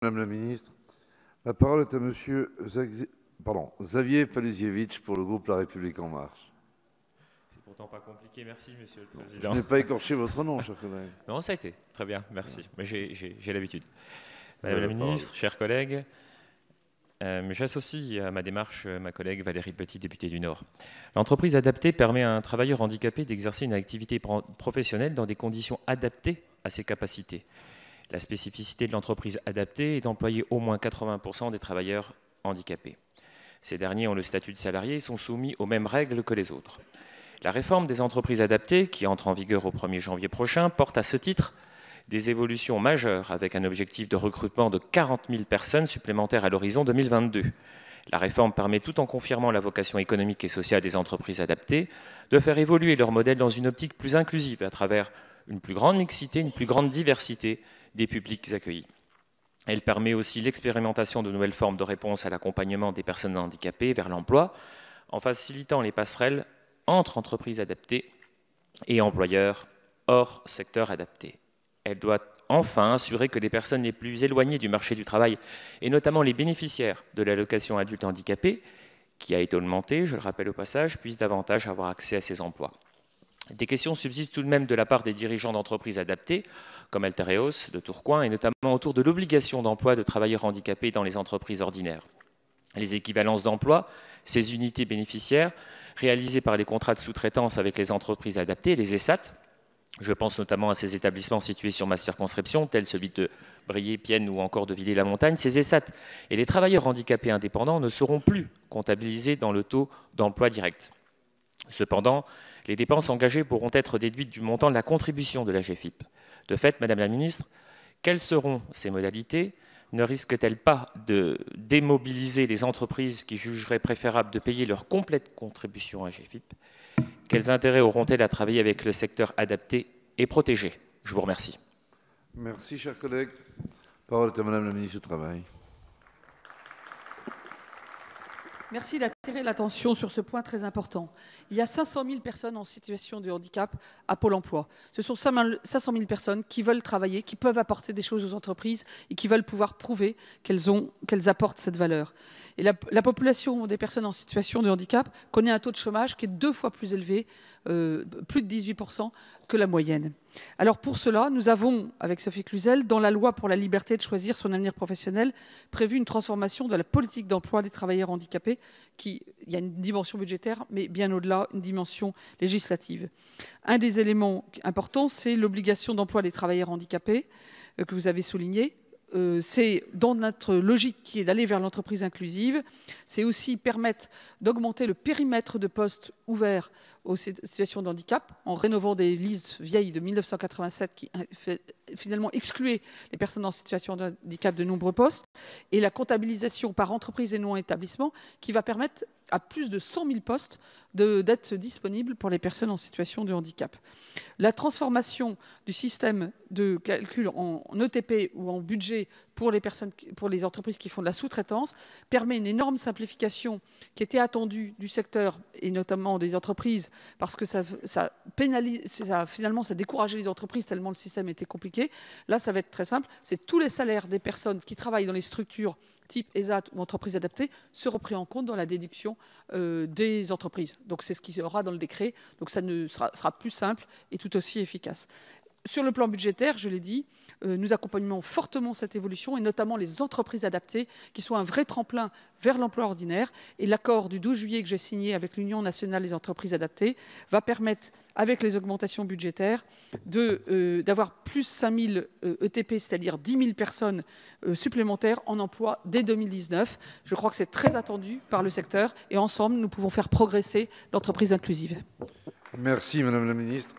Madame la ministre. La parole est à Monsieur Xavier Paluziewicz pour le groupe La République En Marche. C'est pourtant pas compliqué, merci Monsieur le Je Président. n'ai pas écorché votre nom, cher collègue. Non, ça a été, très bien, merci. Mais j'ai l'habitude. Madame la ministre, chers collègues, j'associe à ma démarche ma collègue Valérie Petit, députée du Nord. L'entreprise adaptée permet à un travailleur handicapé d'exercer une activité professionnelle dans des conditions adaptées à ses capacités. La spécificité de l'entreprise adaptée est d'employer au moins 80% des travailleurs handicapés. Ces derniers ont le statut de salarié et sont soumis aux mêmes règles que les autres. La réforme des entreprises adaptées, qui entre en vigueur au 1er janvier prochain, porte à ce titre des évolutions majeures avec un objectif de recrutement de 40 000 personnes supplémentaires à l'horizon 2022. La réforme permet, tout en confirmant la vocation économique et sociale des entreprises adaptées, de faire évoluer leur modèle dans une optique plus inclusive à travers une plus grande mixité, une plus grande diversité des publics accueillis. Elle permet aussi l'expérimentation de nouvelles formes de réponse à l'accompagnement des personnes handicapées vers l'emploi, en facilitant les passerelles entre entreprises adaptées et employeurs hors secteur adapté. Elle doit enfin assurer que les personnes les plus éloignées du marché du travail, et notamment les bénéficiaires de l'allocation adulte handicapé, qui a été augmentée, je le rappelle au passage, puissent davantage avoir accès à ces emplois. Des questions subsistent tout de même de la part des dirigeants d'entreprises adaptées, comme Altereos de Tourcoing, et notamment autour de l'obligation d'emploi de travailleurs handicapés dans les entreprises ordinaires. Les équivalences d'emploi, ces unités bénéficiaires, réalisées par les contrats de sous-traitance avec les entreprises adaptées, les ESAT, je pense notamment à ces établissements situés sur ma circonscription, tels celui de Briey, Pienne ou encore de Villers-la-Montagne, ces ESAT et les travailleurs handicapés indépendants ne seront plus comptabilisés dans le taux d'emploi direct. Cependant, les dépenses engagées pourront être déduites du montant de la contribution de la GFIP. De fait, Madame la Ministre, quelles seront ces modalités? Ne risquent-elles pas de démobiliser les entreprises qui jugeraient préférable de payer leur complète contribution à GFIP? Quels intérêts auront-elles à travailler avec le secteur adapté et protégé? Je vous remercie. Merci, cher collègue. La parole est à Madame la ministre du Travail. Merci d'attirer l'attention sur ce point très important. Il y a 500 000 personnes en situation de handicap à Pôle emploi. Ce sont 500 000 personnes qui veulent travailler, qui peuvent apporter des choses aux entreprises et qui veulent pouvoir prouver qu'elles apportent cette valeur. Et la population des personnes en situation de handicap connaît un taux de chômage qui est 2 fois plus élevé, plus de 18% que la moyenne. Alors pour cela, nous avons, avec Sophie Cluzel, dans la loi pour la liberté de choisir son avenir professionnel, prévu une transformation de la politique d'emploi des travailleurs handicapés. Il y a une dimension budgétaire, mais bien au-delà, une dimension législative. Un des éléments importants, c'est l'obligation d'emploi des travailleurs handicapés, que vous avez souligné. C'est dans notre logique qui est d'aller vers l'entreprise inclusive, c'est aussi permettre d'augmenter le périmètre de postes ouverts aux situations de handicap en rénovant des listes vieilles de 1987 qui finalement excluaient les personnes en situation de handicap de nombreux postes, et la comptabilisation par entreprise et non établissement qui va permettre à plus de 100 000 postes d'être disponibles pour les personnes en situation de handicap. La transformation du système de calcul en ETP ou en budget pour les entreprises qui font de la sous-traitance permet une énorme simplification qui était attendue du secteur et notamment des entreprises parce que ça décourageait les entreprises tellement le système était compliqué. Là, ça va être très simple. C'est tous les salaires des personnes qui travaillent dans les structures type ESAT ou entreprises adaptées seront pris en compte dans la déduction des entreprises. Donc c'est ce qui aura dans le décret. Donc ça sera plus simple et tout aussi efficace. Sur le plan budgétaire, je l'ai dit, nous accompagnons fortement cette évolution et notamment les entreprises adaptées qui sont un vrai tremplin vers l'emploi ordinaire. Et l'accord du 12 juillet que j'ai signé avec l'Union nationale des entreprises adaptées va permettre, avec les augmentations budgétaires, d'avoir plus 5 000 ETP, c'est-à-dire 10 000 personnes supplémentaires en emploi dès 2019. Je crois que c'est très attendu par le secteur et ensemble, nous pouvons faire progresser l'entreprise inclusive. Merci, Madame la ministre.